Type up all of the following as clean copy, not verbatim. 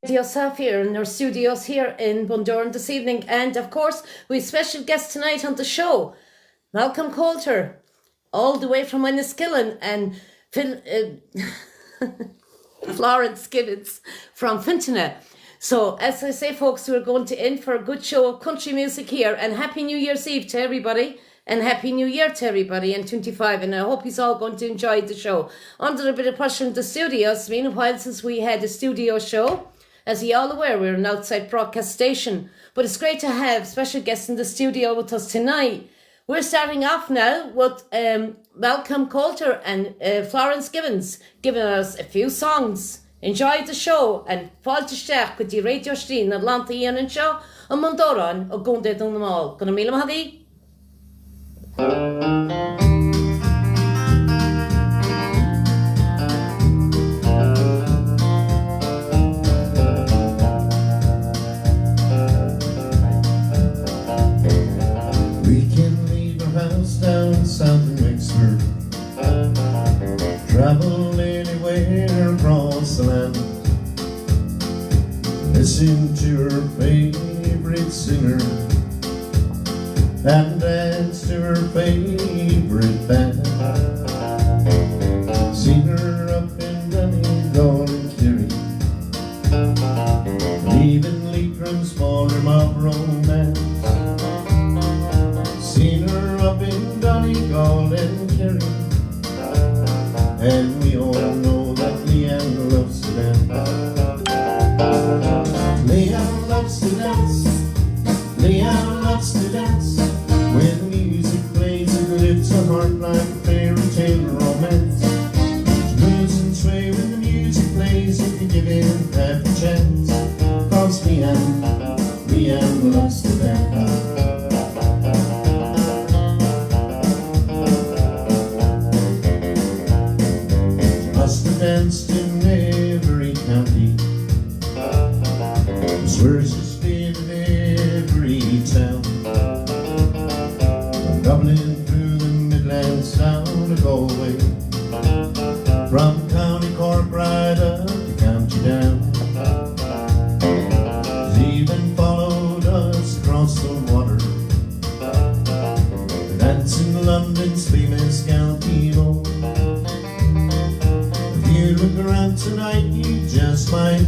yourself here in our studios here in Bundoran this evening. And of course, we have special guest tonight on the show, Malcolm Coulter, all the way from Enniskillen, and Florence Gibbons from Fintona. So, as I say, folks, we're going to end for a good show of country music here. And Happy New Year's Eve to everybody. And Happy New Year to everybody in 25. And I hope you're all going to enjoy the show. Under a bit of pressure in the studio. It's been a while since we had a studio show. As you all aware, we're an outside broadcast station. But it's great to have special guests in the studio with us tonight. We're starting off now with Malcolm Coulter and Florence Gibbons giving us a few songs. Enjoy the show and fáilte isteach go dtí radio Strín na Atlanta Íon seo an Mondoran ó gúndaid an namáil. Gona míle maithí. We can leave our house down south in Wexford, travel anywhere across the land, listen to her favorite singer and dance to her favorite band. Seen her up in Donegal and Kerry, leaving Leitrim's ballroom of romance. Seen her up in Donegal and Kerry, and we all know that Leanne loves to dance. Leanne loves to dance. Leanne loves to dance. When the music plays, it lifts her heart like a fairy tale romance. She moves and sway when the music plays. If you give in half a chance, 'cause Leanne loves to dance. Must have danced in every county, swear she's been in every town, from Dublin through the Midlands down to Galway, from County Cork right up to County Down. She's even followed us across the water to dance in London's famous Galtino. If you look around tonight, you just might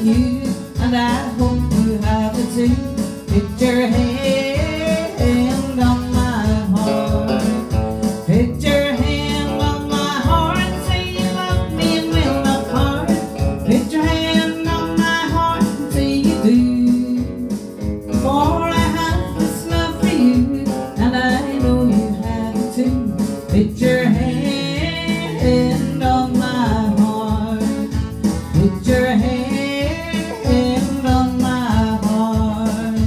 loving you, and I hope you have it too. Put your hand on my heart. Put your hand on my heart. Say you love me and will not part. Put your hand on my heart and say you do. For I have this love for you, and I know you have it too. Put your hand on my heart. Put your hand on my heart.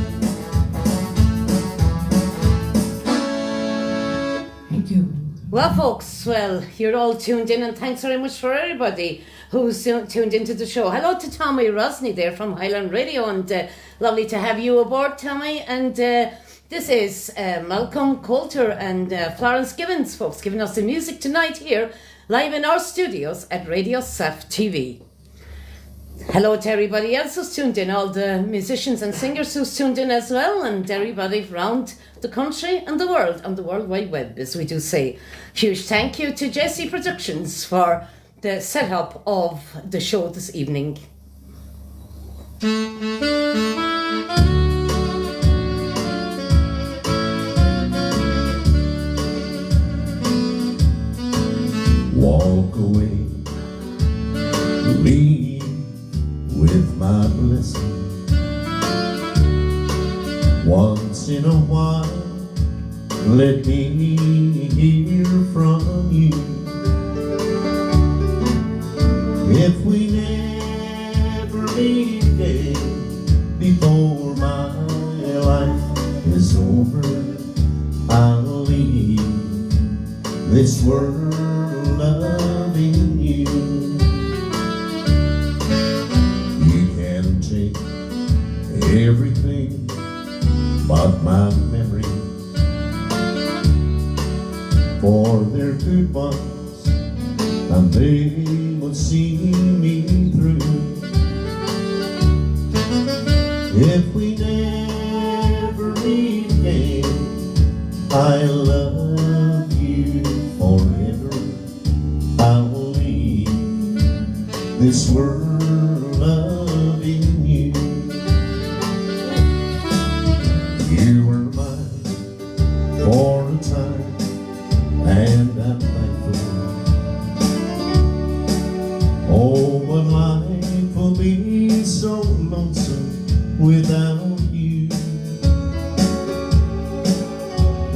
Thank you. Well, folks, well, you're all tuned in, and thanks very much for everybody who's tuned into the show. Hello to Tommy Rosny there from Highland Radio, and lovely to have you aboard, Tommy. And this is Malcolm Coulter and Florence Gibbons, folks, giving us the music tonight here, live in our studios at Radio Saf TV. Hello to everybody else who's tuned in, all the musicians and singers who's tuned in as well, and everybody around the country and the world, on the World Wide Web, as we do say. Huge thank you to Jesse Productions for the setup of the show this evening. Walk away, leave with my blessing. Once in a while, let me hear from you. If we never meet again before my life is over, I'll leave this world loving you. You can take everything but my memories, for they're good ones and they will see me through. If we never meet again, I love you forever. I will leave this world loving you. You were mine for a time, and I'm thankful. Oh, but life will be so lonesome without you.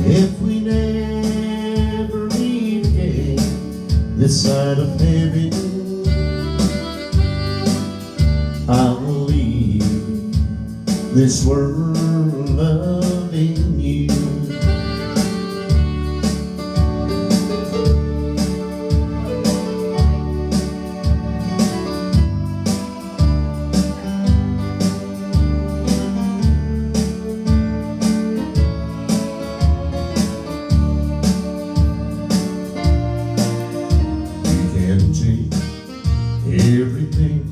If we never meet again this side of heaven, I will leave this world loving you. Everything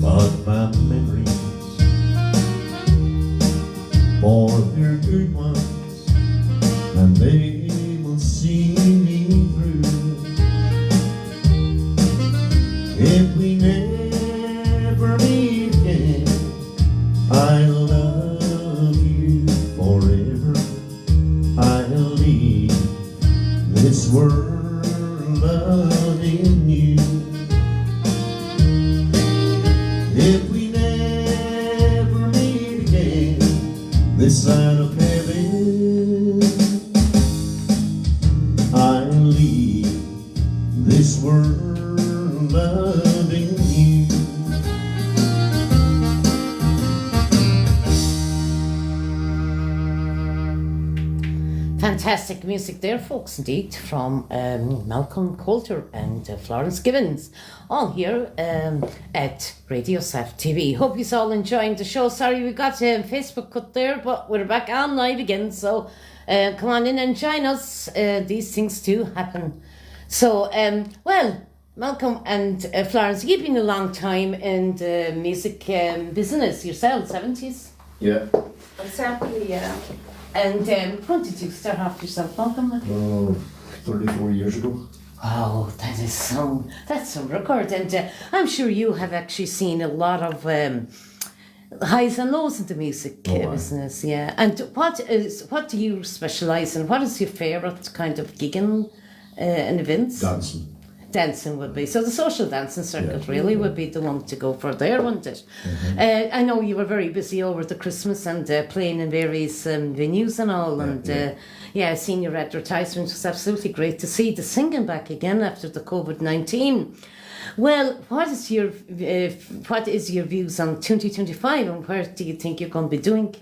but my memories, for they're good ones and they will see me through. If we never meet again, I love you forever. I'll leave this world loving you. If we never meet again this side of heaven, I'll leave this world loving you. Fantastic music there, folks, indeed, from Malcolm Coulter and Florence Gibbons, all here at Radio Saf TV. Hope you're all enjoying the show. Sorry we got Facebook cut there, but we're back on live again, so come on in and join us. These things do happen. So, well, Malcolm and Florence, you've been a long time in the music business yourselves, haven't you? Yeah. Exactly, yeah. And when did you start off yourself, Malcolm? Oh, 34 years ago. Oh, that's some record. And I'm sure you have actually seen a lot of highs and lows in the music business, yeah. And what do you specialise in? What is your favourite kind of gigging and events? Dancing would be. So the social dancing circuit really would be the one to go for there, wouldn't it? I know you were very busy over the Christmas and playing in various venues and all. I've seen your advertisement. It was absolutely great to see the singing back again after the COVID-19. Well, what is your views on 2025 and where do you think you're going to be doing?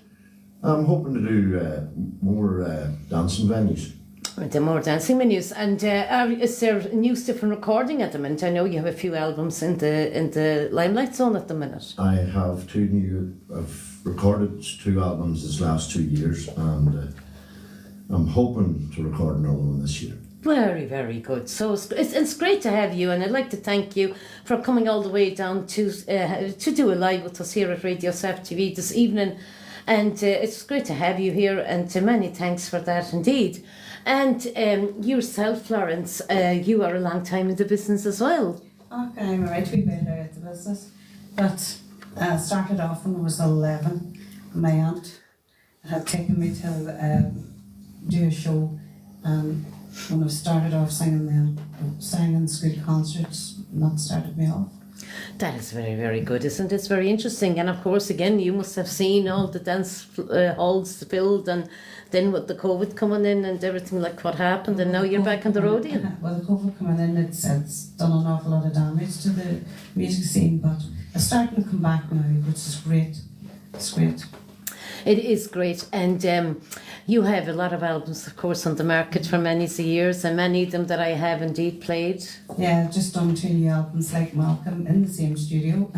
I'm hoping to do more dancing venues. The more dancing venues. And is there a new stuff and recording at the minute? I know you have a few albums in the limelight zone at the minute. I have I've recorded 2 albums this last 2 years, and I'm hoping to record another one this year. Very, very good. So it's great to have you, and I'd like to thank you for coming all the way down to do a live with us here at Radio South TV this evening. And it's great to have you here, and many thanks for that indeed. And yourself, Florence, you are a long time in the business as well. Okay, I'm right to be better at the business. But started off when I was 11. My aunt had taken me to do a show, and when I started off singing then, I sang in school concerts, and that started me off. That is very, very good, isn't it? It's very interesting. And of course, again, you must have seen all the dance halls filled, and then with the COVID coming in and everything like what happened, and now you're back on the road again. Well, the COVID coming in, it's done an awful lot of damage to the music scene, but it's starting to come back now, which is great. It's great. It is great, and you have a lot of albums, of course, on the market for many years, and many of them that I have indeed played. Yeah, just done 2 new albums like Malcolm in the same studio,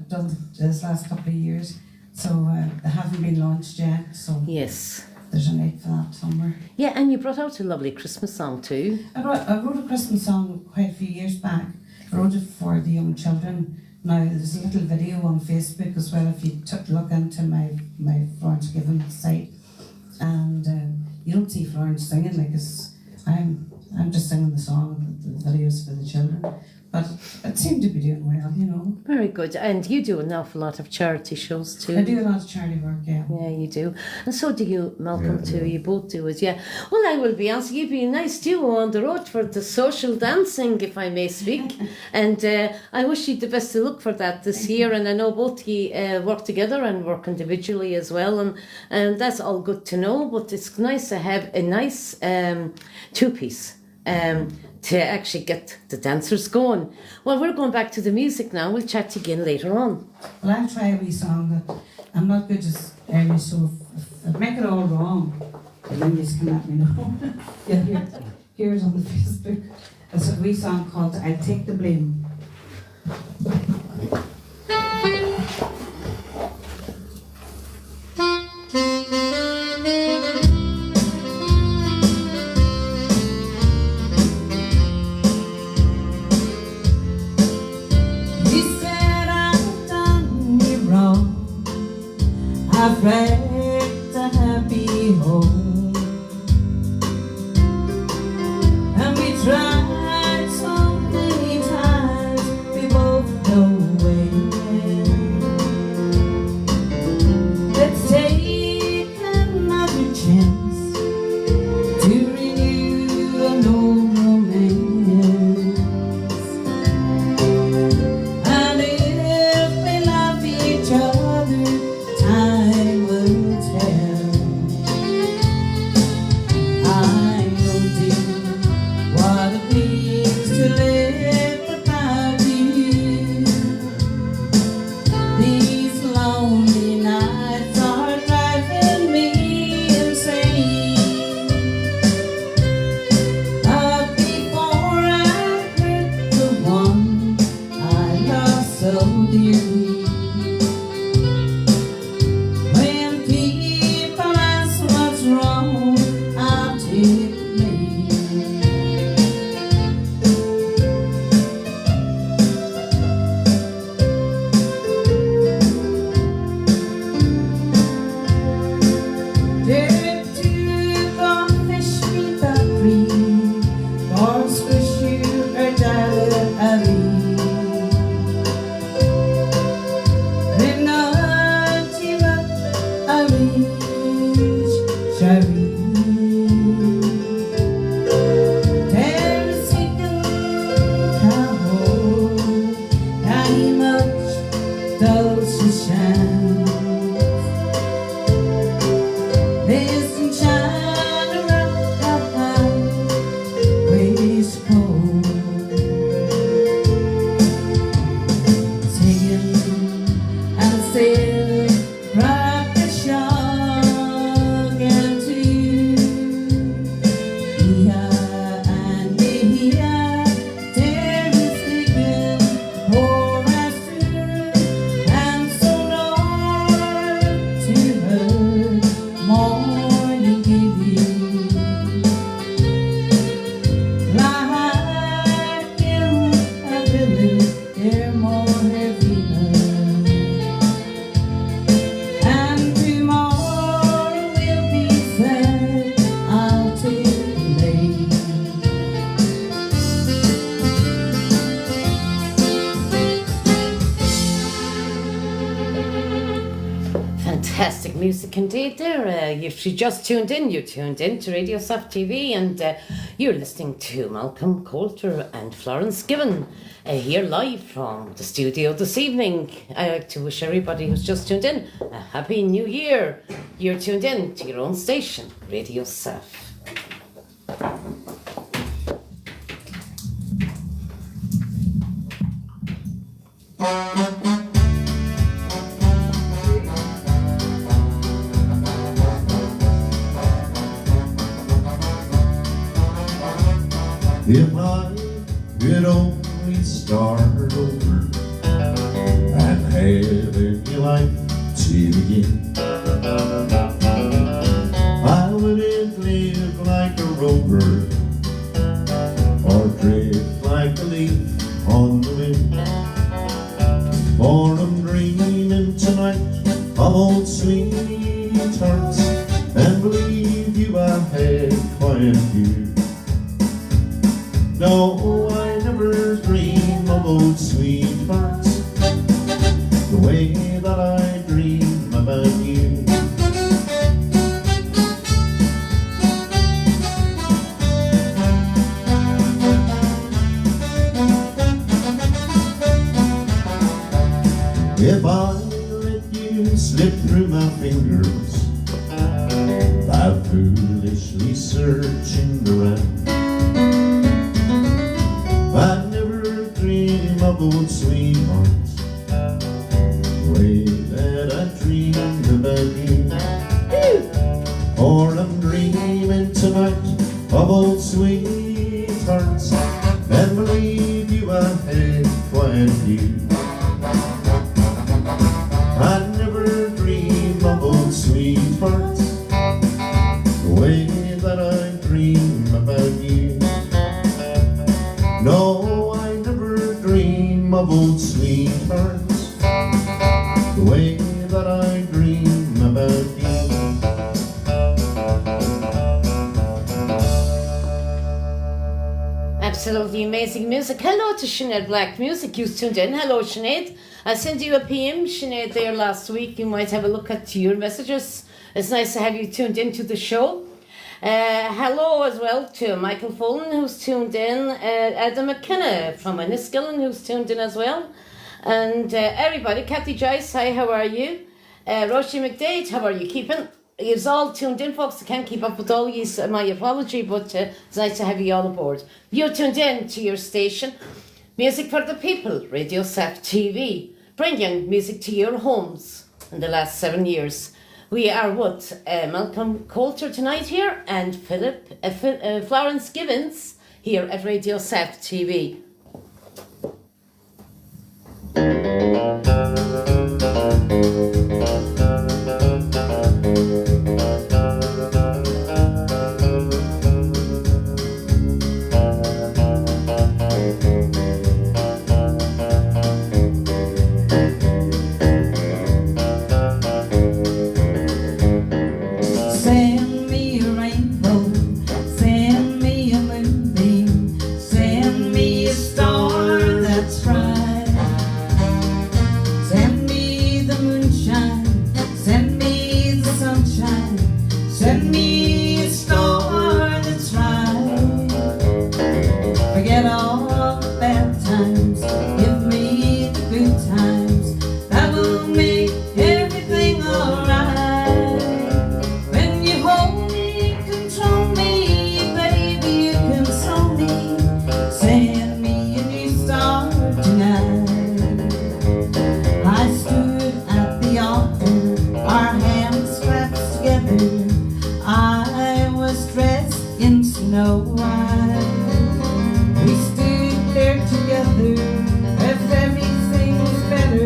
done this last couple of years, so they haven't been launched yet, so yes, there's a need for that somewhere. Yeah, and you brought out a lovely Christmas song too. I wrote a Christmas song quite a few years back. I wrote it for the young children. Now, there's a little video on Facebook as well if you look into my Florence Given site, and you don't see Florence singing like I'm just singing the song, the videos for the children, but it seemed to be doing well, you know. Very good, and you do an awful lot of charity shows too. I do a lot of charity work, yeah. Yeah, you do, and so do you, Malcolm, too. You both do it, yeah. Well, I will be honest, you'd be a nice duo on the road for the social dancing, if I may speak. And I wish you the best of luck for that this year. And I know both you work together and work individually as well, and that's all good to know. But it's nice to have a nice two-piece. To actually get the dancers going. Well, we're going back to the music now. We'll chat to you again later on. Well, I'll try a wee song that I'm not good as early, so if I make it all wrong, then you can let me know. Yeah, here's on the Facebook. It's a wee song called I Take the Blame. I've wrecked a happy home, and we tried so many times, we both know when. Let's take another chance to renew an old romance, and if we love each other, time will tell. I know, dear, what it means to live without you. These lonely nights are driving me insane. But before I hurt the one I love so dearly, for Fantastic music indeed there. If you just tuned in, you tuned in to Radio Soft TV, and you're listening to Malcolm Coulter and Florence Given here live from the studio this evening. I'd like to wish everybody who's just tuned in a happy new year. You're tuned in to your own station, Radio Soft. If I could only start over and have any life to begin, I wouldn't live like a rover or drift like a leaf on the wind. For I'm dreaming tonight of old sweethearts, and believe you I had quite a few. No, I never dream of old sweethearts the way that I dream about you. If I let you slip through my fingers by foolishly searching around, I'd never dream of old sweethearts the way that I dreamed about you. For I'm dreaming tonight of old sweethearts, and believe you I had quite a few. I'd never dream of old sweethearts the way that I dream about you. No, I never dream of old sweethearts the way that I dream about you. Absolutely amazing music. Hello to Sinead Black Music, you tuned in. Hello Sinead. I sent you a PM, Sinead, there last week. You might have a look at your messages. It's nice to have you tuned into the show. Hello as well to Michael Fullen, who's tuned in, Adam McKenna from Enniskillen, who's tuned in as well, and everybody. Kathy Joyce, hi, how are you? Roshi McDade, how are you keeping? You're all tuned in, folks. I can't keep up with all you, my apology, but it's nice to have you all aboard. You're tuned in to your station, Music for the People, Radio Soft TV, bringing music to your homes in the last 7 years. We are with Malcolm Coulter tonight here, and Florence Gibbons here at Radio Soft TV. Send me a rainbow, send me a moonbeam, send me a star that's bright. Send me the moonshine, send me the sunshine, send me a star that's right. Forget all the bad times, give me the good times, that will make everything alright. When you hold me, control me, baby, you console me. Send me a new star tonight. I stood at the altar, our hands clasped together. I was dressed in snow white. We stood there together, if everything was better.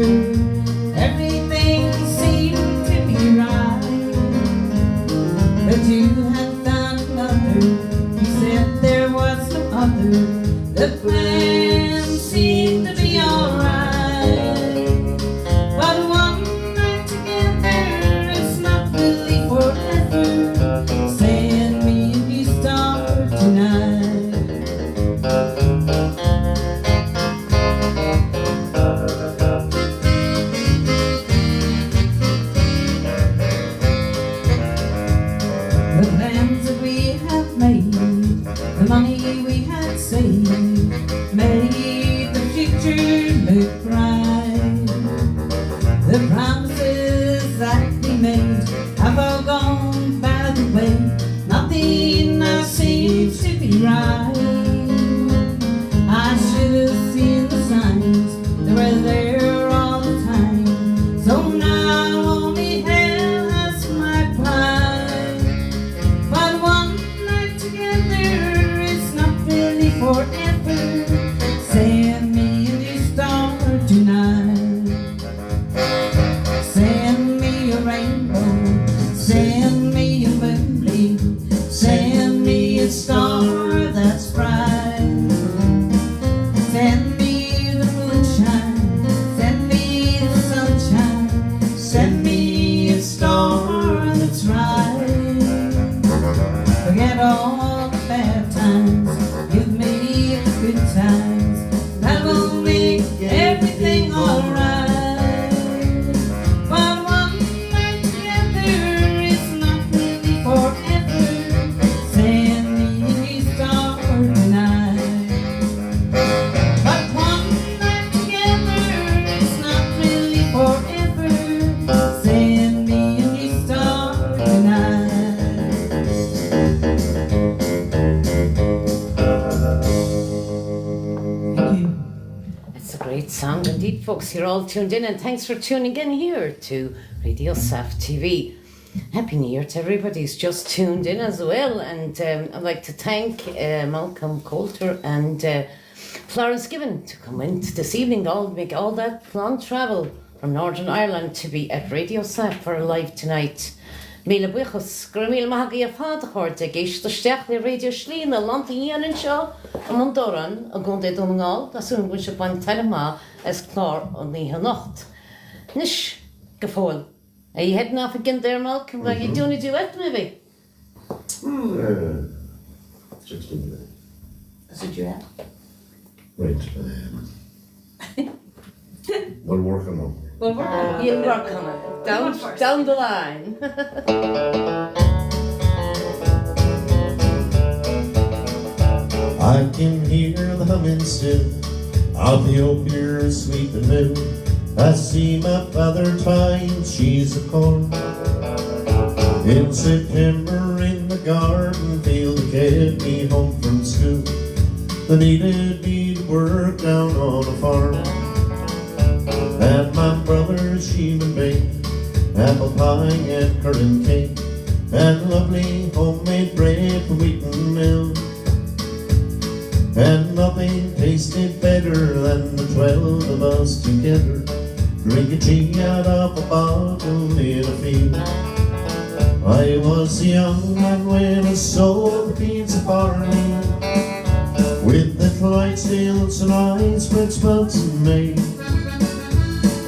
to cry. The promises that we made have all gone by the way. Nothing now seems to be right. I should have seen the signs, they were there all the time. So now only hell has my pride. But one night together is not really forever. Send me a new star tonight. Send me a rainbow, send me a moonbeam, send me a star that's bright. Send me the moonshine, send me the sunshine, send me a star that's right. Forget all the bad times, give me the good times, that will make everything alright. But one night together is not really forever. Send me a new star tonight. But one night together is not really forever. Send me a new star tonight. Thank you. It's a great song indeed, folks. You're all tuned in, and thanks for tuning in here to Radio Saf TV. Happy New Year to everybody who's just tuned in as well. And I'd like to thank Malcolm Coulter and Florence to come in this evening, make all that long travel from Northern Ireland to be at Radio Saf for live tonight. Míle buchas, gur míle maithagaí a fád chuirte géisteach le Radio Slín a lanta dhéanann seo am an doran a gún é dúnaáil asún bhain se bain telemá as clár an níthe nacht. Nis go fóil. Are you heading off again there, Malcolm? Are you doing a duet maybe? Just a minute. Is it duet? Right. We'll work on them. Well, you'll work on it. Down the line. I can hear the humming still of the oak here sweeping mill. I see my father tying sheaves of corn. In September in the garden field, they kept me home from school. They needed me to work down on a farm. And my brother, she would bake apple pie and currant cake, and lovely homemade bread from wheaten mill. And nothing tasted better than the 12 of us together, drinking tea out of a bottle in a field. I was young and when I sowed the beans of barley, with the Clydesdales and I spread spuds in May.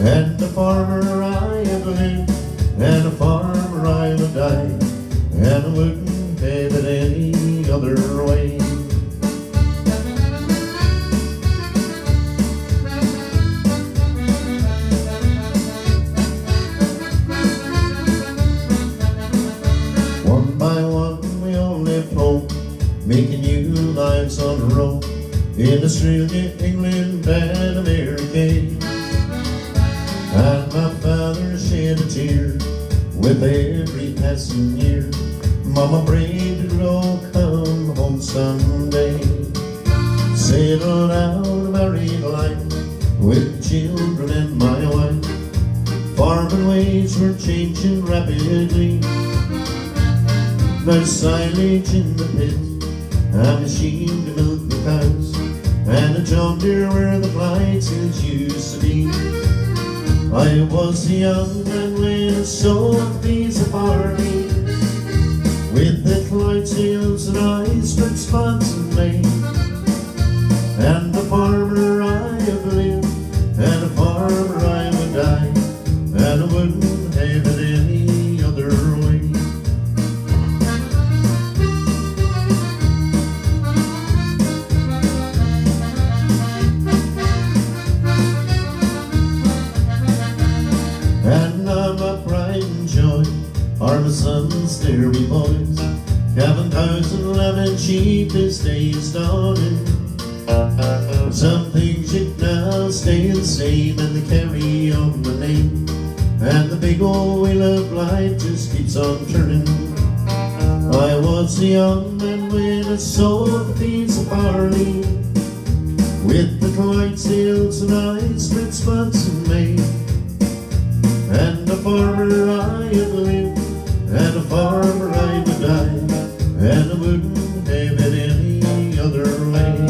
And a farmer I have lived, and a farmer I would die, and I wouldn't have it any other way. One by one we all left home, making new lives on the road, in Australia, England and America. And my father shed a tear with every passing year. Mama prayed it would all come home someday. Settled out a married life with children and my wife. Farming ways were changing rapidly. There's silage in the pit, a machine to milk the cows, and a John Deere where the Clydesdales used to be. I was young and when I sowed these of barley, with the Clydesdales and I spread spuds in May. And a farmer I have lived, and a farmer I would die, and I wouldn't have it any other way. And I'm a pride and joy, are my sons, dairy boys, calving cows and lambing sheep as days dawning. Some things should now stay the same, and they carry on the name, and the big old wheel of life just keeps on turning. I was a young man when I sowed the fields of barley, with the Clydesdales and I split spots in May. And a farmer I have lived, and a farmer I would die, and I wouldn't have it any other way.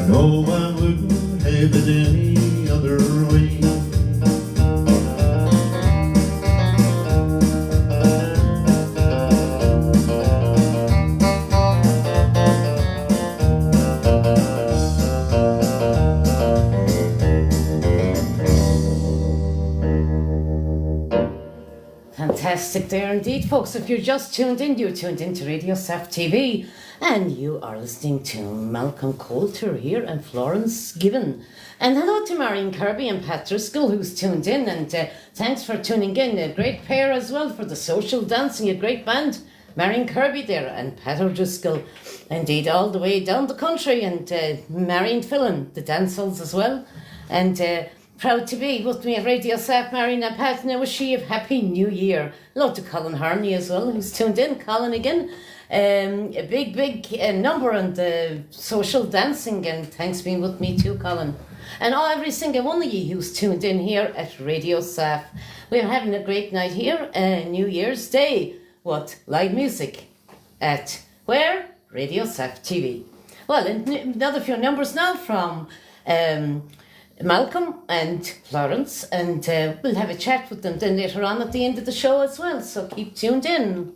No, I wouldn't have it any other way. Fantastic there indeed, folks. If you're just tuned in, you're tuned in to Radio Saf TV, and you are listening to Malcolm Coulter here and Florence Given. And hello to Marion Kirby and Pat Driscoll, who's tuned in, and thanks for tuning in. A great pair as well for the social dancing, a great band. Marion Kirby there and Pat O'Driscoll, indeed all the way down the country, and Marion Fillon, the dancehalls as well. And proud to be with me at Radio Saf, Marion and Pat. Now, wish you a happy new year. Hello to Colin Harney as well, who's tuned in. Colin again. A big number on the social dancing, and thanks for being with me too, Colin. And every single one of you who's tuned in here at Radio Saf. We're having a great night here, New Year's Day, with live music at where? Radio Saf TV. Well, another few numbers now from Malcolm and Florence, and we'll have a chat with them then later on at the end of the show as well, so keep tuned in.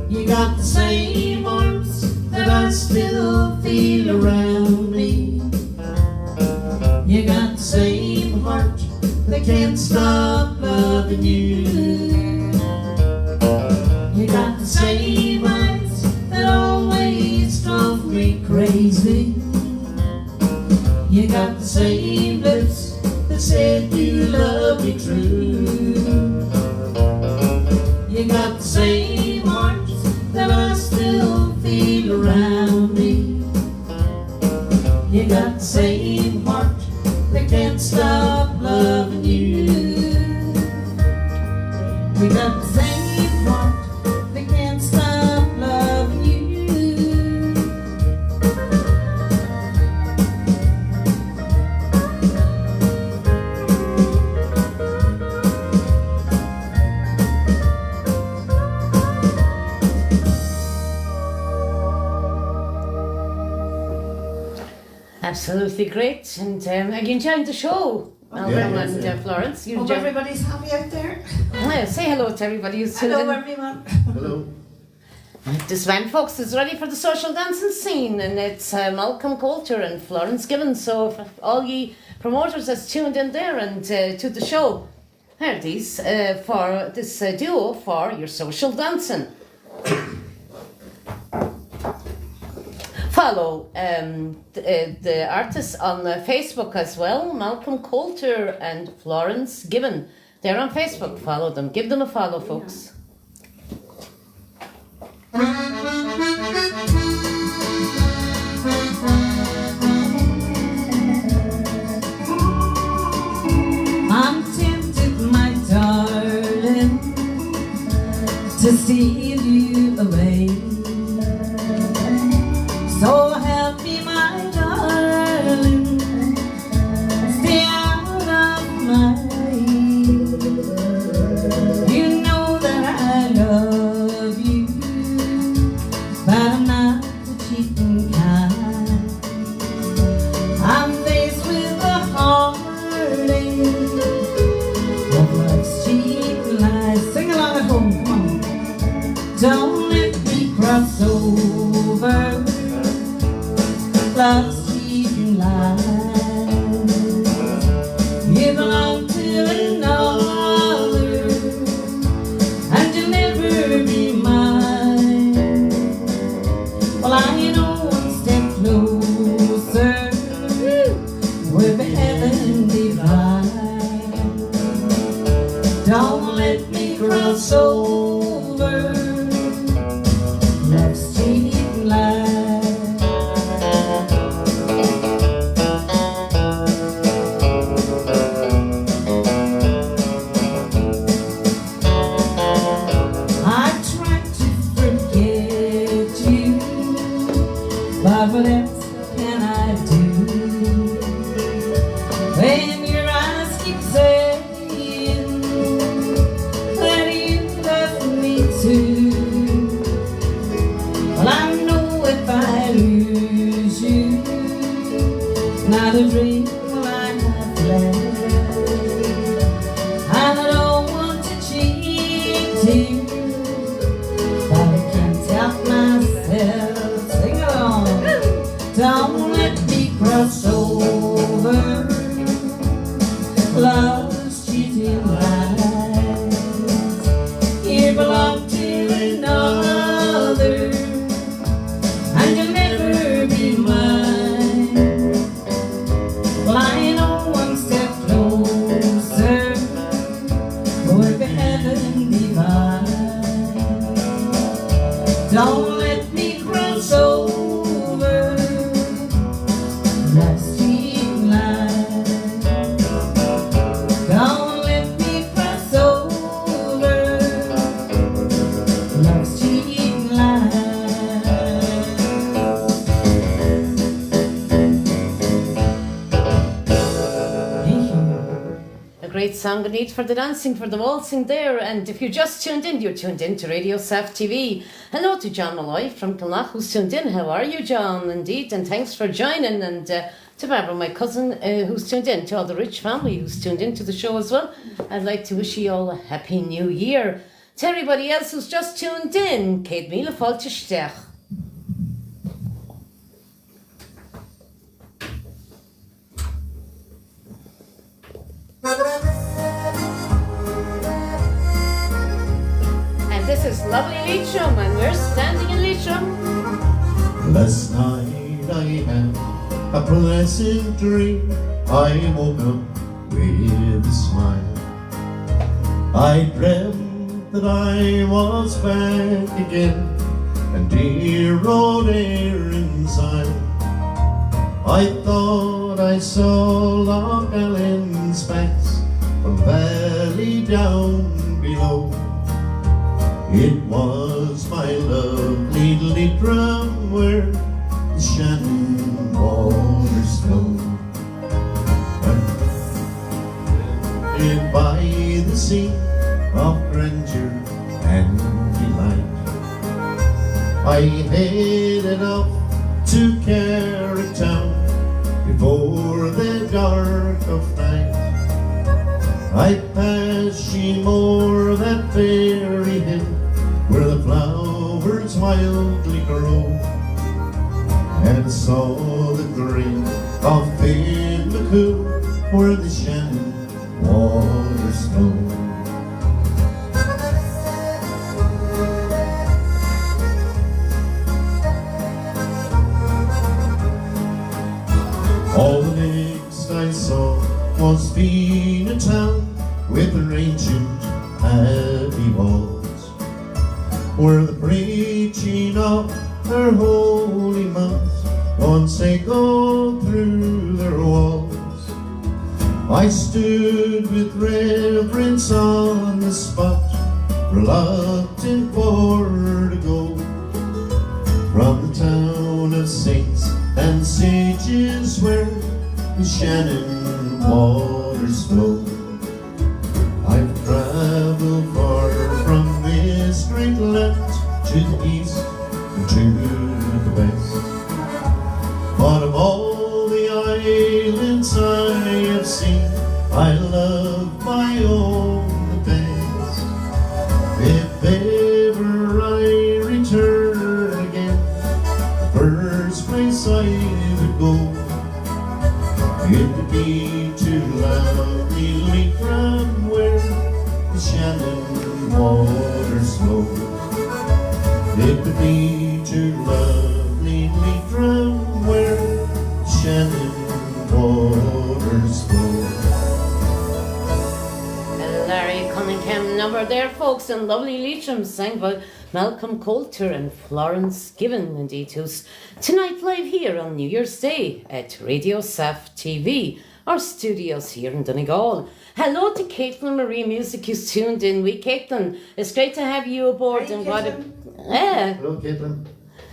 You got the same arms that I still feel around me. You got the same heart that can't stop loving you. You got the same eyes that always drove me crazy. You got the same lips that said you love me true. You got the same arms that I still feel around me. You got the same heart that can't stop loving you. We got the same heart that can't stop loving you. Absolutely great. And are you enjoying the show, Malcolm and Florence? You Hope everybody's happy out there. Well, say hello to everybody who's tuned Hello, in. everyone. Hello. This man, folks, is ready for the social dancing scene, and it's Malcolm Coulter and Florence Gibbon. So, for all ye promoters that's tuned in there and to the show, here are these for this duo for your social dancing. Follow the artists on Facebook as well, Malcolm Coulter and Florence Gibbon. They're on Facebook. Follow them. Give them a follow, folks. I'm tempted, my darling, to steal you away. So help me, my darling, stay out of my way. You know that I love you, but I'm not the cheating kind. I'm faced with a heartache of life's cheap lies. Sing along at home, come on. Don't let me cross over love's cheating lies. You belong to another, and you'll never be mine. Well, I know one step closer, we'll be heaven divine. Don't let me cross over love's cheating lies. I tried to forget you, but what else can I do when your eyes keep saying that you love me too? Well, I know if I lose you, not a dream will I have left, and I don't want to cheat you, but I can't help myself. Sing along. Don't let me cross over love's cheating lies. You belong to another, and you'll never be mine. Well, I know one step closer, we'll be heaven divine. Don't let me cross over love's cheating lies. Don't let me cross over love's cheating lies. Thank you. A great song indeed for the dancing, for the waltzing there. And if you just tuned in, you're tuned in to Radio Saf TV. Hello to John Malloy from Kilnach who's tuned in. How are you, John? Indeed, and thanks for joining. And to Barbara, my cousin, who's tuned in, to all the Rich family who's tuned in to the show as well. I'd like to wish you all a happy new year. To everybody else who's just tuned in, Céad Míle Fáilte Isteach. And this is lovely Leitrim, and we're standing in Leitrim. Last night I had a pleasant dream. I woke up with a smile. I dreamt that I was back again, and dear old air inside. I thought I saw Loch Allen's banks from valley down below. It was my lovely Leitrim where the Shannon waters flow. And by the sea of grandeur and delight, I headed off to Carricktown dark of night. I pass ye o'er that fairy hill where the flowers wildly grow, and saw the green of Finn where the Shannon waters flow. All the next I saw was Fina town with her ancient abbey walls, where the preaching of her holy monks once echoed through their walls. I stood with reverence on the spot, reluctant for to go from the town of saints and sages where the Shannon waters flow. I've traveled far from this great land to the east and to the west, but of all the islands I have seen, I love my own the best. If ever I return again, the first place I would go, it would be to lovely from where the Shannon waters flow. It would be to lovely from where the Shannon waters flow. Larry Cunningham number there, folks, and lovely Leitrim, sang by Malcolm Coulter and Florence Given, indeed, who's tonight live here on New Year's Day at Radio SAF TV, our studios here in Donegal. Hello to Caitlin Marie Music, who's tuned in. Caitlin, it's great to have you aboard. Hi, and Hello, Caitlin.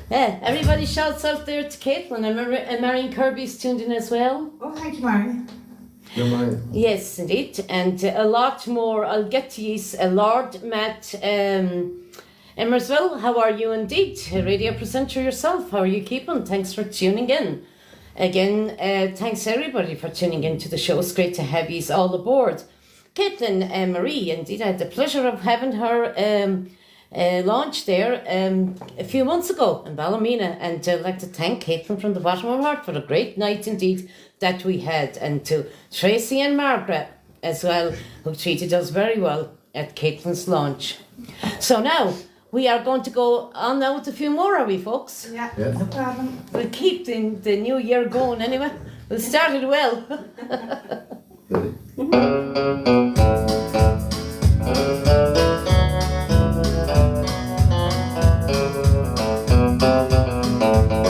everybody shouts out there to Caitlin, and Marion Kirby's tuned in as well. Oh, thank you, Mary. You're mine. Yes, indeed, and a lot more. I'll get to you, Lord Matt Emersville. How are you indeed? A radio presenter yourself. How are you keeping? Thanks for tuning in. Again, thanks everybody for tuning in to the show. It's great to have you all aboard. Caitlin Marie, indeed, I had the pleasure of having her launch there a few months ago in Ballymena, and I'd like to thank Caitlin from the bottom of my heart for a great night indeed that we had, and to Tracy and Margaret as well, who treated us very well at Caitlin's launch. So now we are going to go on now with a few more, are we, folks? Yeah, Yeah. no problem. We'll keep the new year going anyway. We started well. Ready?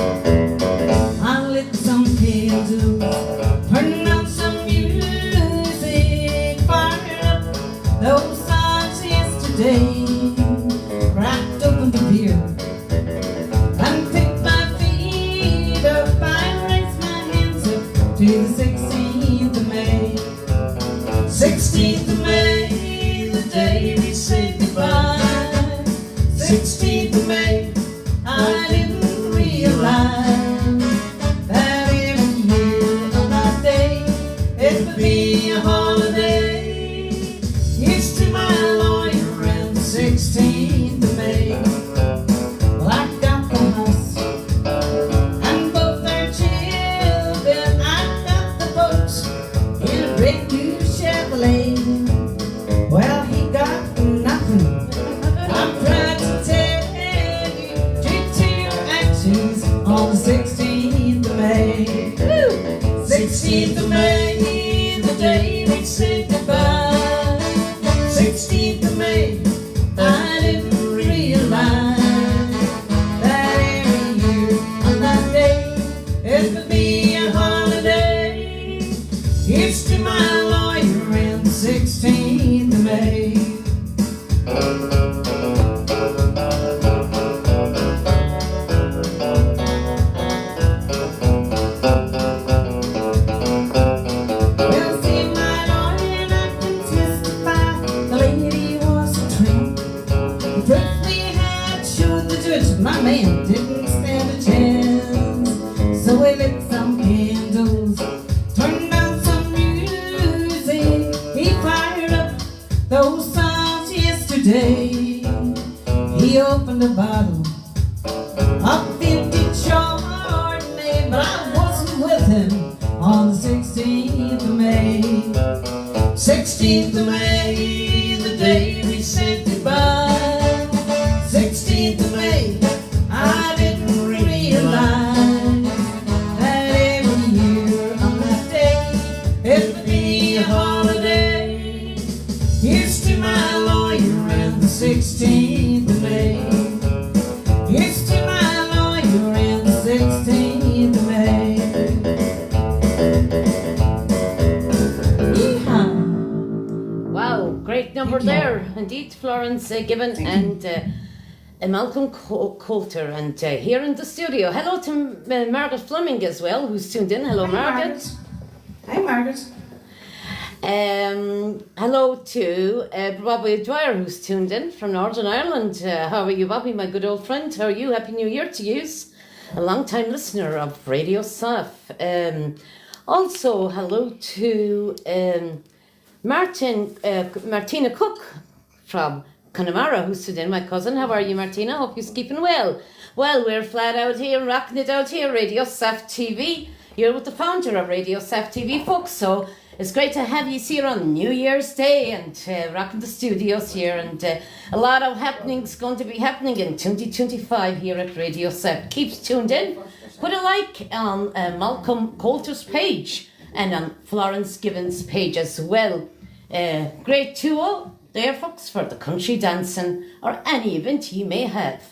I lit some candles, turned on some music, fired up those songs yesterday, cracked open the beer, and picked my feet up. I raised my hands up to the 16th of May. 16th of May, the day we said goodbye. 16th of May, I didn't realize that every year on that day it would be a holiday. Used to my lawyer around the 16th of May. Well, I got the house and both their children. I got the folks in a brand new Chevrolet. Well, he got nothing. I'm proud to tell you, due to your actions on the 16th of May. 16th of May, the day we said goodbye. 16th of May, I didn't realize that every year on that day it would be a holiday. Used to my lawyer around the 16th of May. Well, see, my lawyer and I can testify the lady was a tramp. The proof we had showed the judge my man didn't stand a chance. So we lit some candles, turned on some he opened a bottle of 50 Chardonnay, but I wasn't with him on the 16th of May. 16th of May, the day we said goodbye. 16th of May, I didn't realize that every year on that day it would be a holiday. Here's to my lawyer and the 16th of May. Here's to my lawyer and the 16th of May. Yeehaw. Wow, great number there. Indeed, Florence Gibbon and Malcolm Coulter. And here in the studio, hello to Margaret Fleming as well, who's tuned in. Hello, Margaret. Hi, Margaret. Hello to Bobby Dwyer, who's tuned in from Northern Ireland. How are you, Bobby, my good old friend? How are you? Happy New Year to you. A long-time listener of Radio Saf. Also, hello to Martina Cook from Connemara, who's tuned in, my cousin. How are you, Martina? Hope you're keeping well. Well, we're flat out here, rocking it out here, Radio Saf TV. You're with the founder of Radio Saf TV, folks, so it's great to have you here on New Year's Day and rocking the studios here, and a lot of happenings going to be happening in 2025 here at Radio Saf. Keep tuned in. Put a like on Malcolm Coulter's page and on Florence Gibbon's page as well. Great duo there, folks, for the country dancing or any event you may have.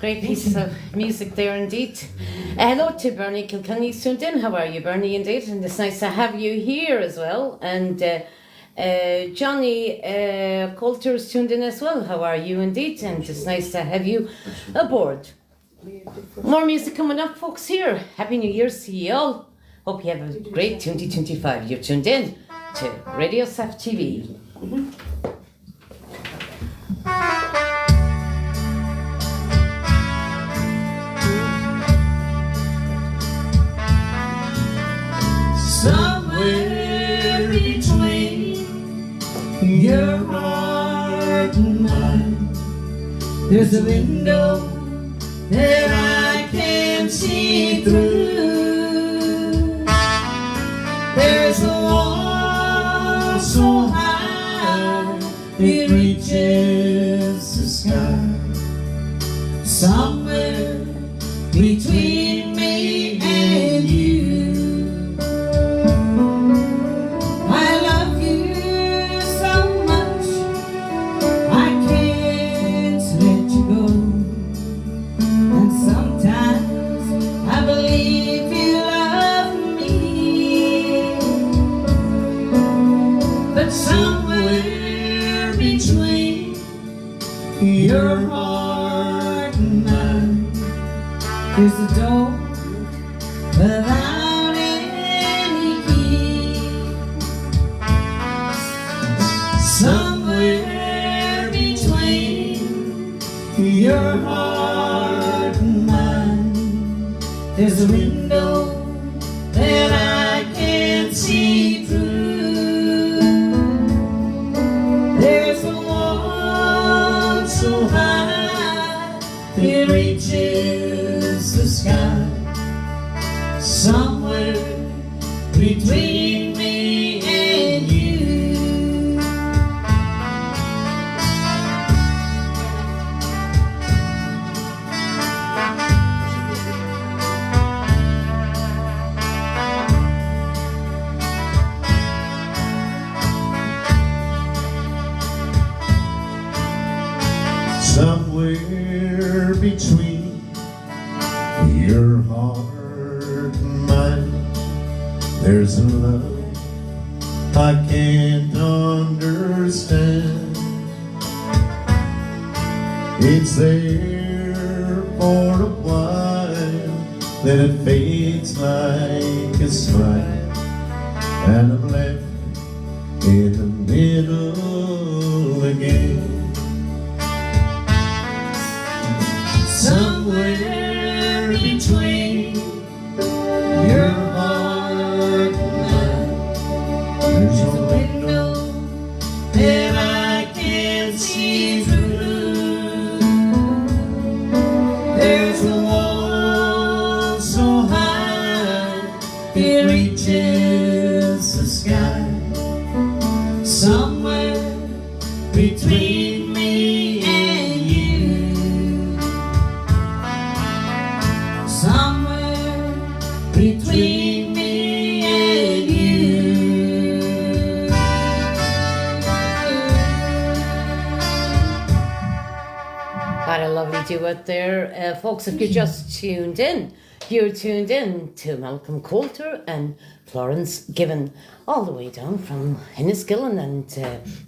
Great pieces of music there indeed. Hello to Bernie Kilkenny tuned in. How are you, Bernie, indeed? And it's nice to have you here as well. And Johnny Coulter's tuned in as well. How are you indeed? And it's nice to have you aboard. More music coming up, folks, here. Happy New Year's to you all. Hope you have a great 2025. You're tuned in to Radio Saf TV. somewhere between your heart and mine. There's a window that I can see through. There's a wall so high it reaches the sky. Somewhere between me and you. I love you so much I can't let you go. And sometimes I believe you love me, but somewhere between your heart and mine, there's a door without any key. Somewhere between your heart and mine, there's a window that I can't see through. There's a wall so high it reaches the sky. Somewhere between me and you. Somewhere between your heart and mine, there's a love I can't understand. It's there for a while, then it fades like a smile, and I'm left in the middle again. Somewhere between your heart and mine, there's a window that I can't see through. There's a wall so high it reaches the sky. Somewhere between me and you. Somewhere between me and you. What a lovely duet there. Folks, if you just tuned in, you're tuned in to Malcolm Coulter and Florence Given, all the way down from Enniskillen and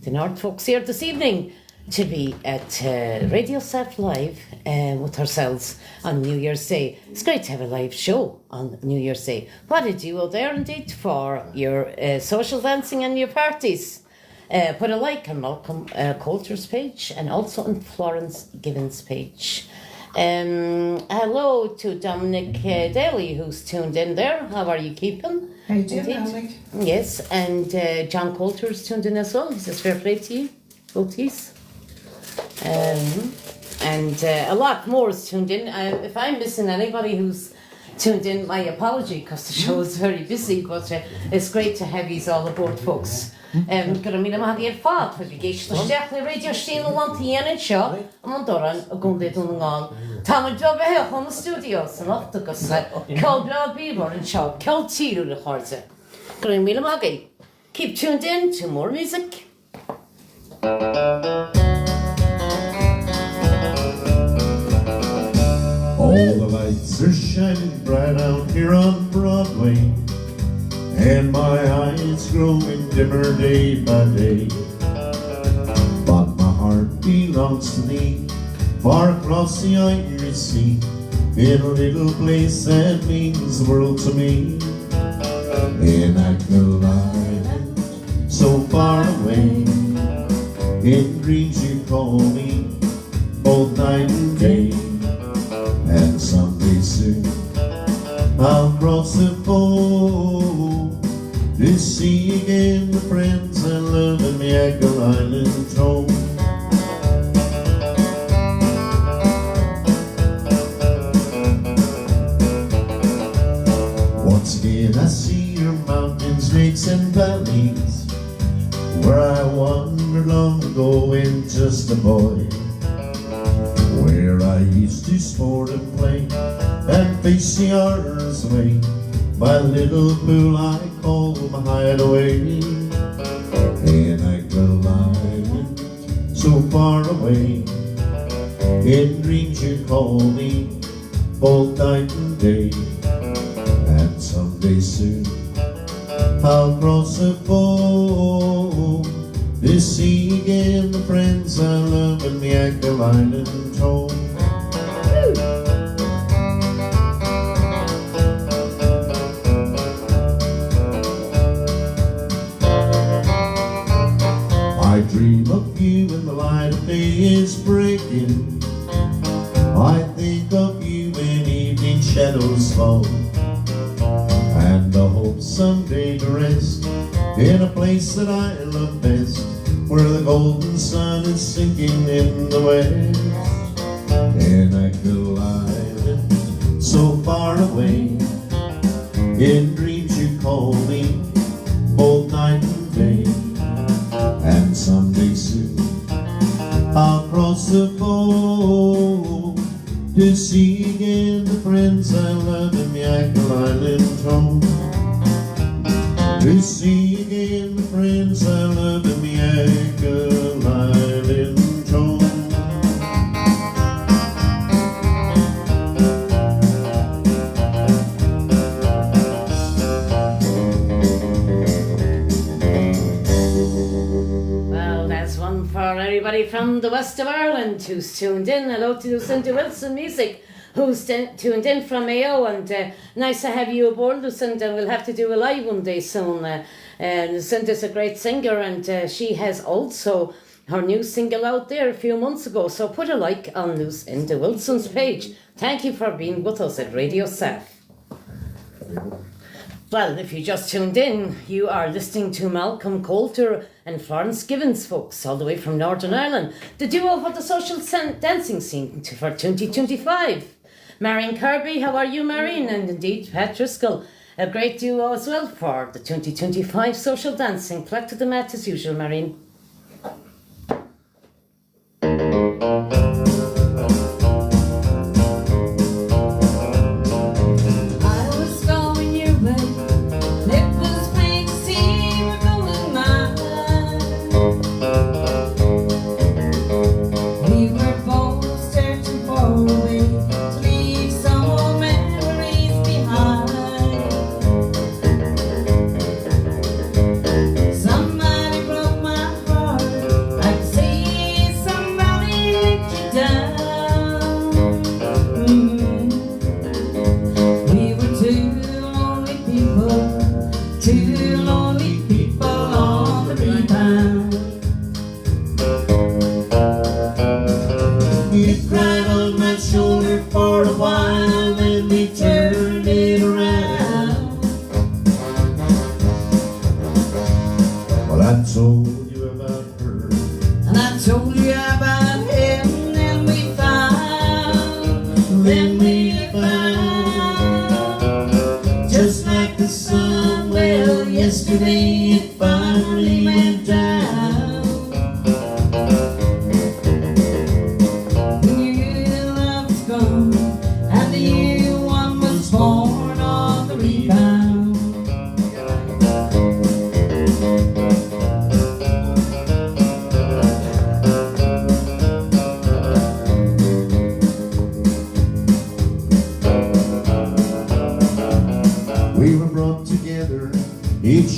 the North folks here this evening to be at Radio Set Live with ourselves on New Year's Day. It's great to have a live show on New Year's Day. What a duo there indeed for your social dancing and your parties. Put a like on Malcolm Coulter's page and also on Florence Given's page. Hello to Dominic Daly, who's tuned in there. How are you keeping? How you doing, Indeed. Dominic? Yes, and John Coulter's tuned in as well. He says fair play to you, both tees. And a lot more is tuned in. If I'm missing anybody who's tuned in, my apology, because the show is very busy, but it's great to have you all aboard, folks. Gyda mi ddim hadi ar ffad, wedi geisio stiach na radio stíl lan tían yn sio, a ma'n doran y gwndid yn ngol. Tam yn job eich on the studio, sy'n oft agos cael blad bifor yn sio, cael tir o'r chwarta. Gyda mi ddim hadi. Keep tuned in to more music. All the lights are shining bright out here on Broadway, and my eyes growing dimmer day by day. But my heart belongs to thee, far across the Irish Sea, in a little place that means the world to me. In Acknell Island, so far away, in dreams you call me, both night and day. And someday soon I'll cross the foe to see again the friends I love in the Echo Island home. Once again I see your mountains, lakes and valleys, where I wandered long ago when just a boy, where I used to sport and play and face the hours away. My little pool I call my hideaway, and I could lie so far away. In dreams you call me both night and day, and someday soon I'll cross the foam to see again the friends I love in the Echo Island home. I dream of you when the light of day is breaking. I think of you when evening shadows fall, and I hope someday to rest in a place that I love best, where the golden sun is sinking in the west. And I could lie so far away. In dreams you call me both night and day, and someday soon I'll cross the foam to see again the friends I love in the Echo Island home. To see again the friends I love in the Echo Island home. Well, that's one for everybody from the west of Ireland who's tuned in. Hello to Lucinda Wilson Music, who's tuned in from Mayo, and nice to have you aboard, Lucinda. We'll have to do a live one day soon. Lucinda's a great singer, and she has also her new single out there a few months ago, so put a like on Lucinda Wilson's page. Thank you for being with us at Radio South. Well, if you just tuned in, you are listening to Malcolm Coulter and Florence Gibbons, folks, all the way from Northern Ireland. The duo for the social dancing scene for 2025. Marion Kirby, how are you, Marion? And indeed, Pat Driscoll, a great duo as well for the 2025 social dancing. Collect to the mat as usual, Marion.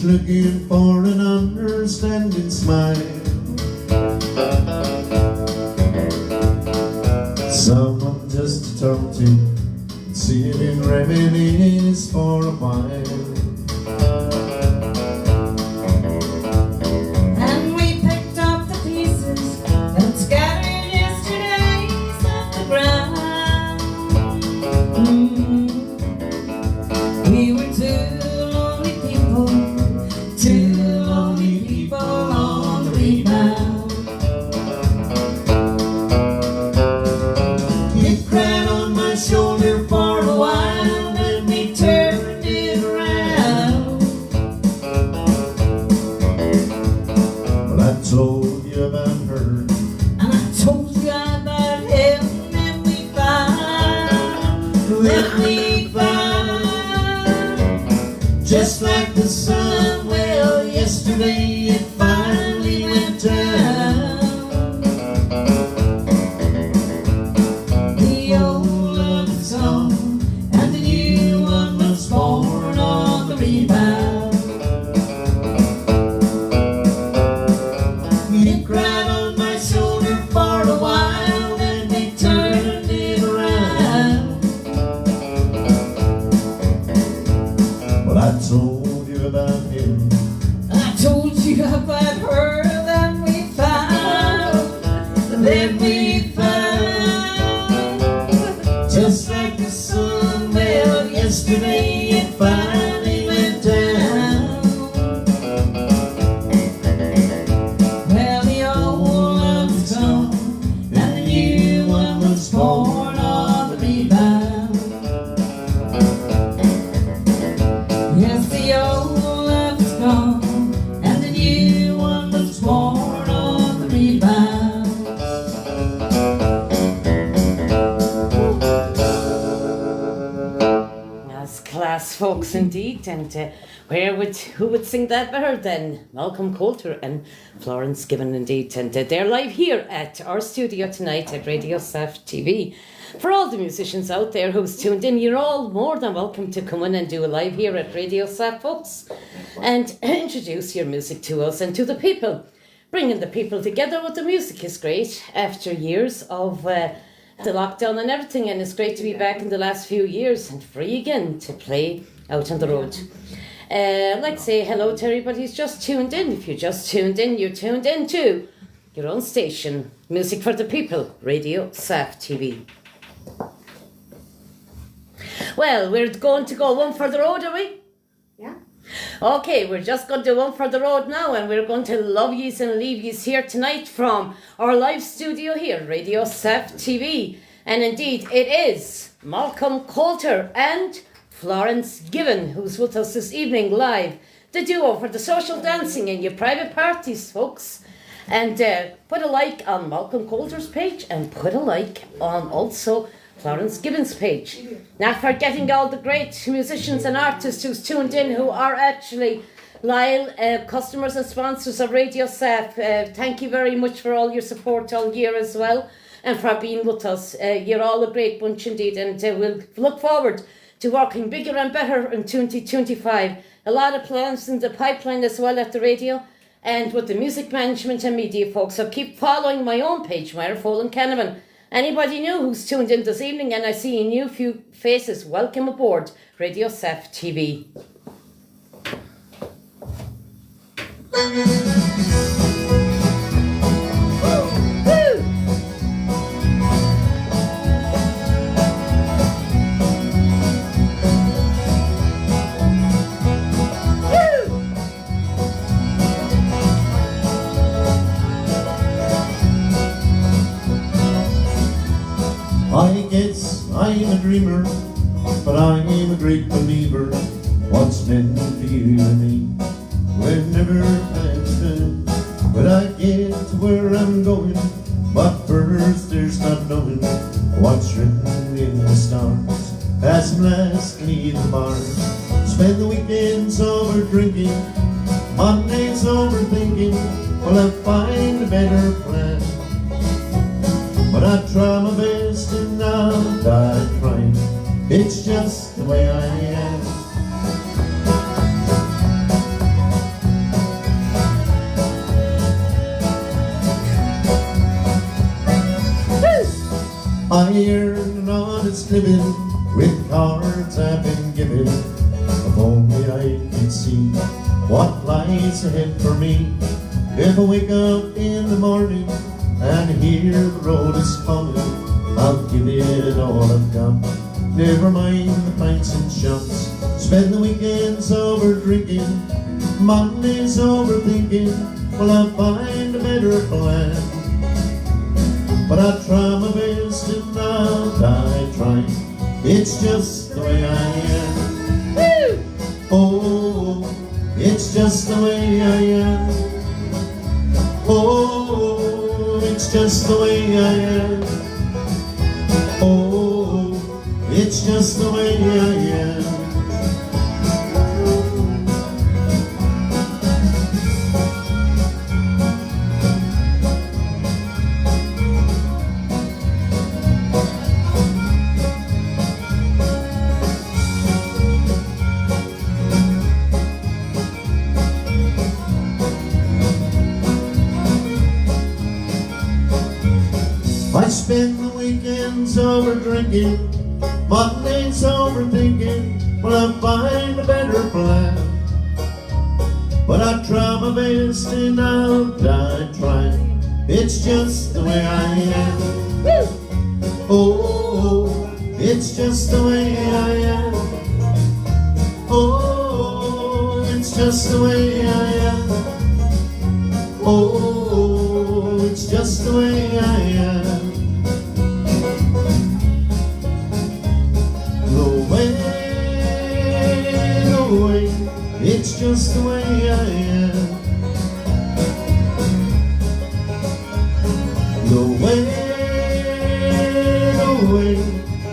Looking for an understanding smile, someone just to talk to and sit and reminisce for a while. And we picked up the pieces that scattered yesterday's off the ground. We were two lonely people told you about her. And I told you about him, and we found, then we found, just like the sun. Well, yesterday it finally went down. The old love is gone, and the new one was born on the rebound. You cried on my shoulder for a while, then we turned it around. But I told you about him. I told you about her, then we found, then we found, just like the sun. Well, yesterday it finally went down. Well, the old love is gone, and the new one was born on the rebound. Yes, the old love is gone, and the new one was born on the rebound. That's class, folks, indeed. And who would sing that better than Malcolm Coulter and Florence Given, indeed. And they're live here at our studio tonight at Radio Saft TV. For all the musicians out there who's tuned in, you're all more than welcome to come in and do a live here at Radio Saft, folks, and introduce your music to us and to the people. Bringing the people together with the music is great after years of the lockdown and everything, and it's great to be back in the last few years and free again to play out on the road. I'd like to say hello to everybody who's just tuned in. If you just tuned in, you're tuned in to your own station, Music for the People, Radio Saft TV. Well, we're going to go one for the road, are we? Yeah. Okay, we're just going to do one for the road now, and we're going to love yous and leave yous here tonight from our live studio here, Radio Saft TV. And indeed, it is Malcolm Coulter and Florence Given who's with us this evening live. The duo for the social dancing in your private parties, folks. And put a like on Malcolm Coulter's page and put a like on also Florence Given's page. Not forgetting all the great musicians and artists who's tuned in who are actually loyal customers and sponsors of Radio Saft. Thank you very much for all your support all year as well and for being with us. You're all a great bunch indeed, and we'll look forward to working bigger and better in 2025. A lot of plans in the pipeline as well at the radio and with the music management and media folks. So keep following my own page, Myra Folan Canavan. Anybody new who's tuned in this evening, and I see a new few faces, welcome aboard Radio Saft TV. I guess I'm a dreamer, but I'm a great believer. What's meant for you and me will never happen. But I get to where I'm going, but first there's not knowing what's written in the stars. As I'm last leave the bar, spend the weekends over drinking, Mondays overthinking. Will I find a better plan? But I try my best and I'll die trying. It's just the way I am. I earn an honest living with cards I've been given. If only I could see what lies ahead for me. If I wake up in the morning and hear the road is calling, I'll give it all I've got. Never mind the pints and shots. Spend the weekends over drinking, Mondays overthinking. Will I find a better plan? But I try my best and I'll die trying. It's just the way I am. Woo! Oh, it's just the way I am. Oh, it's just the way I am. Oh, it's just the way I am. I spend the weekends over drinking, Mondays over thinking, will I find a better plan? But I try my best and I'll die trying, it's just the way I am. Oh, it's just the way I am. Oh, it's just the way I am. Oh, it's just the way I am. No way, it's just the way I am. No way,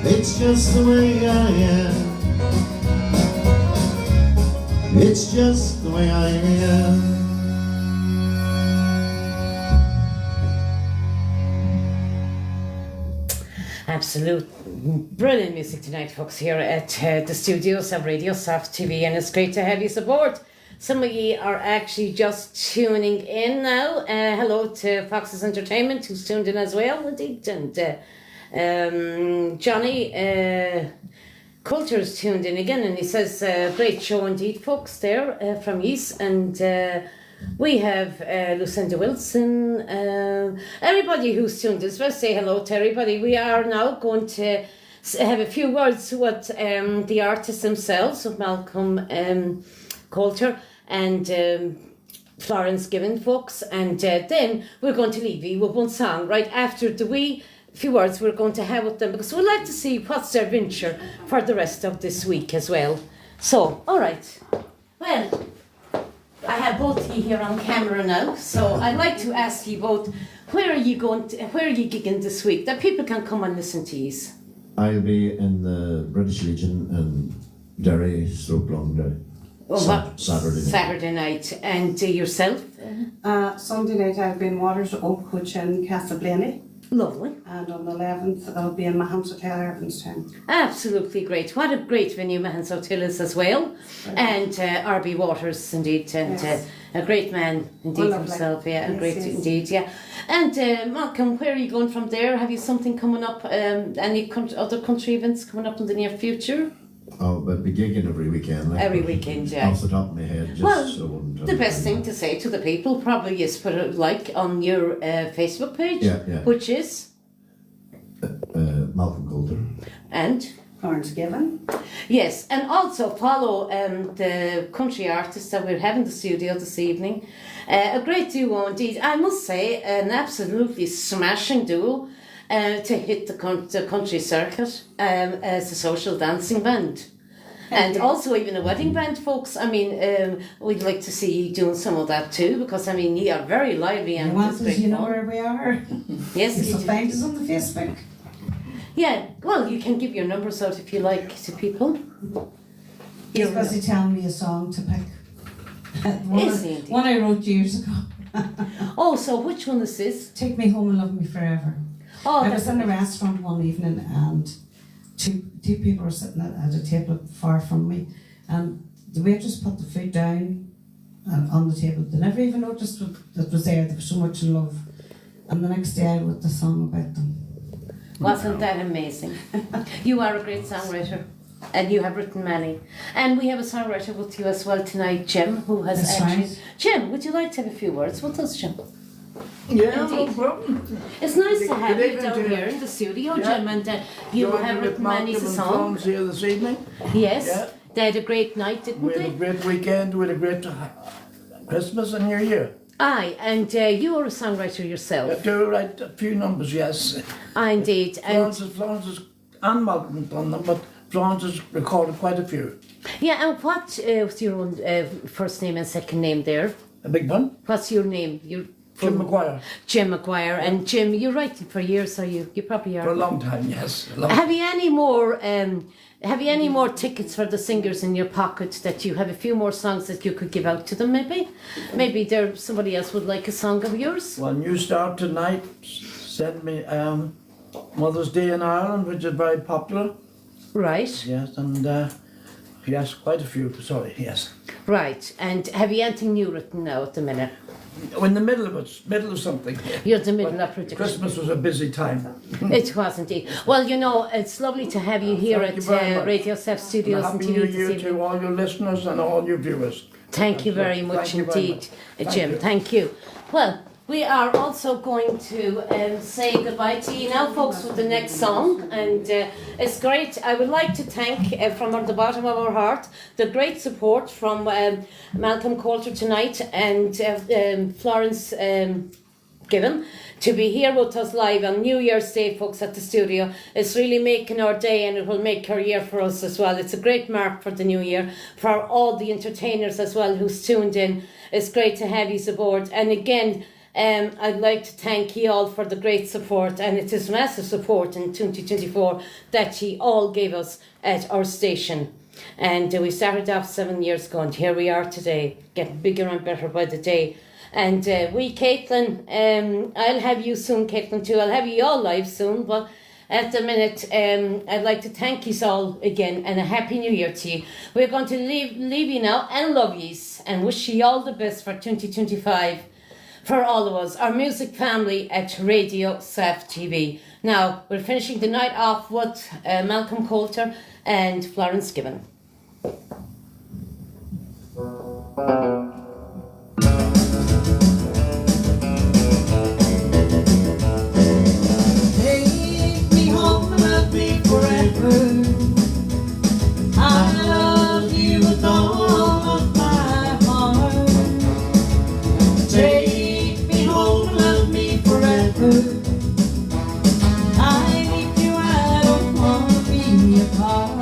it's just the way I am. It's just the way I am. Absolute brilliant music tonight, folks, here at the studios of Radio Soft TV, and it's great to have you aboard. Some of you are actually just tuning in now. Hello to Fox's Entertainment, who's tuned in as well, indeed, and Johnny Coulter's tuned in again, and he says, great show indeed, folks, there from East, and we have Lucinda Wilson, everybody who's tuned in. Let's say hello to everybody. We are now going to have a few words with the artists themselves, with Malcolm Coulter and Florence Given, folks, and then we're going to leave you with one song right after the few words we're going to have with them, because we'd like to see what's their venture for the rest of this week as well. So, all right. Well, I have both of you here on camera now, so I'd like to ask you both, where are you gigging this week, that people can come and listen to you? I'll be in the British Legion in Derry, Longderry. Saturday night. And yourself? Sunday night I'll be in Waters Oak, which in Castleblaney. Lovely. And on the 11th I'll be in Mahon's Hotel, Irvinstown. Absolutely great. What a great venue Mahon's Hotel is as well. And R.B. Waters, indeed, and Yes. a great man indeed himself. Yeah, yes, great yes. indeed, yeah. And Malcolm, where are you going from there? Have you something coming up, any other country events coming up in the near future? Oh, but be gigging every weekend. Every weekend, yeah. Off the top of my head, just Well, so I wouldn't the best thing to say to the people probably is put a like on your Facebook page, Yeah. which is, Malcolm Coulter. and Florence Given. yes, and also follow the country artists that we're having the studio this evening. A great duo indeed, I must say, an absolutely smashing duo to hit the country circuit as a social dancing band. And also even a wedding band, folks. I mean, we'd like to see you doing some of that too, because I mean, you are very lively and You want it's us, great you know fun. where we are. Yes, You you can do. find us on the Facebook. Yeah, well, you can give your numbers out if you like to people. He's busy telling me a song to pick. Is he indeed? One I wrote years ago. Oh, so which one is this? Take Me Home and Love Me Forever. Oh, I that's was in a restaurant one evening and two people were sitting at a table far from me, and the waitress put the food down on the table. They never even noticed that was there. They were so much in love. And the next day I wrote the song about them. Wasn't that amazing? You are a great songwriter, and you have written many. And we have a songwriter with you as well tonight, Jim, who has That's actually... right. Jim, would you like to have a few words with us, Jim? Yeah, no Indeed. problem. It's nice to have Good you evening down to you. here in the studio, Yeah. Jim, and you Joined have with written many Malcolm and songs. Florence here this evening. Yes, Yeah. they had a great night, didn't We had a they? great weekend, we had a great Christmas and New Year. Aye, and you are a songwriter I yourself. do write a few numbers, yes. Aye, indeed. And Florence and Malcolm have done them, but Florence has recorded quite a few. yeah, and what was your own first name and second name there? A big one? What's your name? Your Jim McGuire. Jim McGuire. And Jim, you're writing for years, are you? You probably are. For a long time, yes. Have you any more? Have you any more tickets for the singers in your pocket that you have a few more songs that you could give out to them? Maybe there somebody else would like a song of yours. Well, New Start Tonight sent me Mother's Day in Ireland, which is very popular. Right. Yes, and yes, quite a few. Sorry, yes. Right. And have you anything new written now at the minute? We're in the middle of it, middle of something. You're in the middle But of production. Christmas was a busy time. It was indeed. Well, you know, it's lovely to have you here Thank at you very much. Radio Self Studios and Happy TV New this Year evening. to all your listeners and all your viewers. Thank you very much Thank you very indeed, much. Jim. Thank you. Well, we are also going to say goodbye to you now, folks, with the next song. And it's great. I would like to thank, from the bottom of our heart, the great support from Malcolm Coulter tonight and Florence Given to be here with us live on New Year's Day, folks, at the studio. It's really making our day, and it will make our year for us as well. It's a great mark for the new year, for all the entertainers as well who's tuned in. It's great to have you aboard. And again, I'd like to thank you all for the great support, and it is massive support in 2024 that you all gave us at our station. And we started off 7 years ago, and here we are today, getting bigger and better by the day. And Caitlin, I'll have you soon, Caitlin, too. I'll have you all live soon, but at the minute, I'd like to thank you all again, and a Happy New Year to you. We're going to leave you now and love yous, and wish you all the best for 2025. For all of us, our music family at Radio Self TV. Now, we're finishing the night off with Malcolm Coulter and Florence Given. Take me home and love me forever. I love you with all of my heart. Take me home and love me forever. I need you, I don't want to be apart.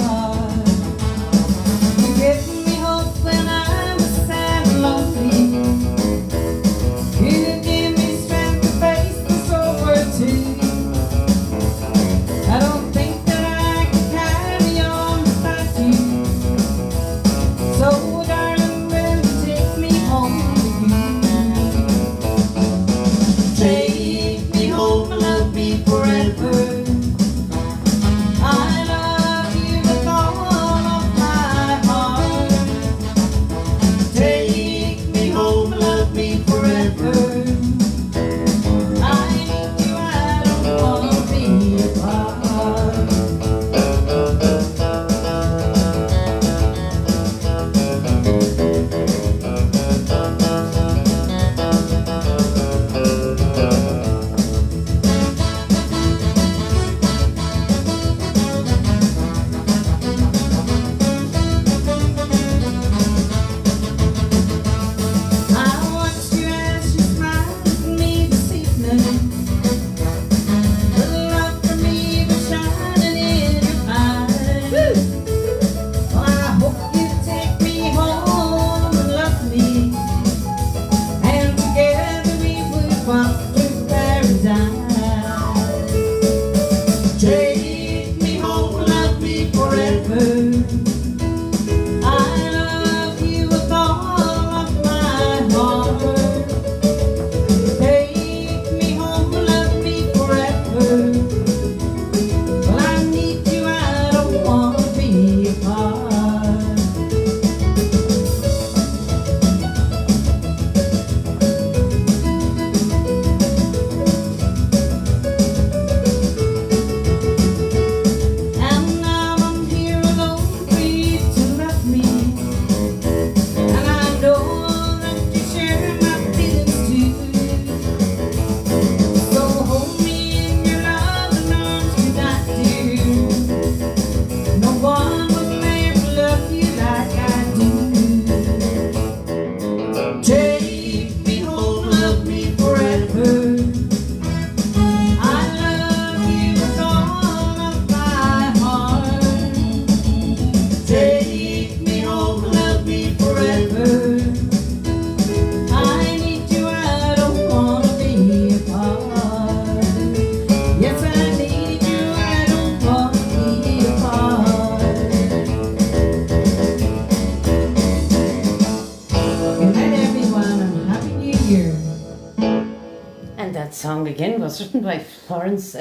That song again was written by Florence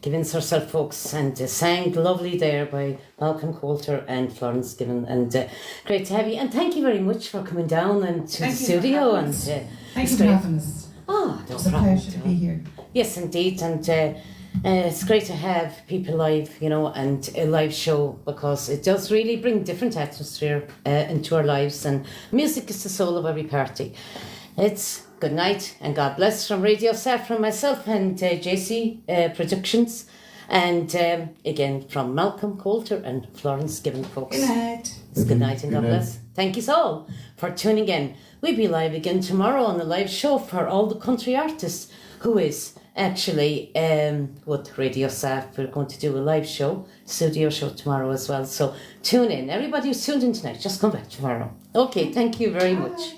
Gibbons herself, folks, and sang lovely there by Malcolm Coulter and Florence Gibbons. And great to have you. And thank you very much for coming down and to the studio. And Thank you for having us. Oh, no It's a problem. pleasure to be here. Yes, indeed. And it's great to have people live, you know, and a live show, because it does really bring different atmosphere into our lives. And music is the soul of every party. It's good night and God bless from Radio Sat, from myself and JC Productions. And again from Malcolm Coulter and Florence Gibbons, folks. Good night. It's good night and God Good night. bless. Thank you all for tuning in. We'll be live again tomorrow on the live show for all the country artists, who is actually with Radio Sat. We're going to do a live show, studio show tomorrow as well. So tune in. Everybody who's tuned in tonight, just come back tomorrow. Okay, thank you very much.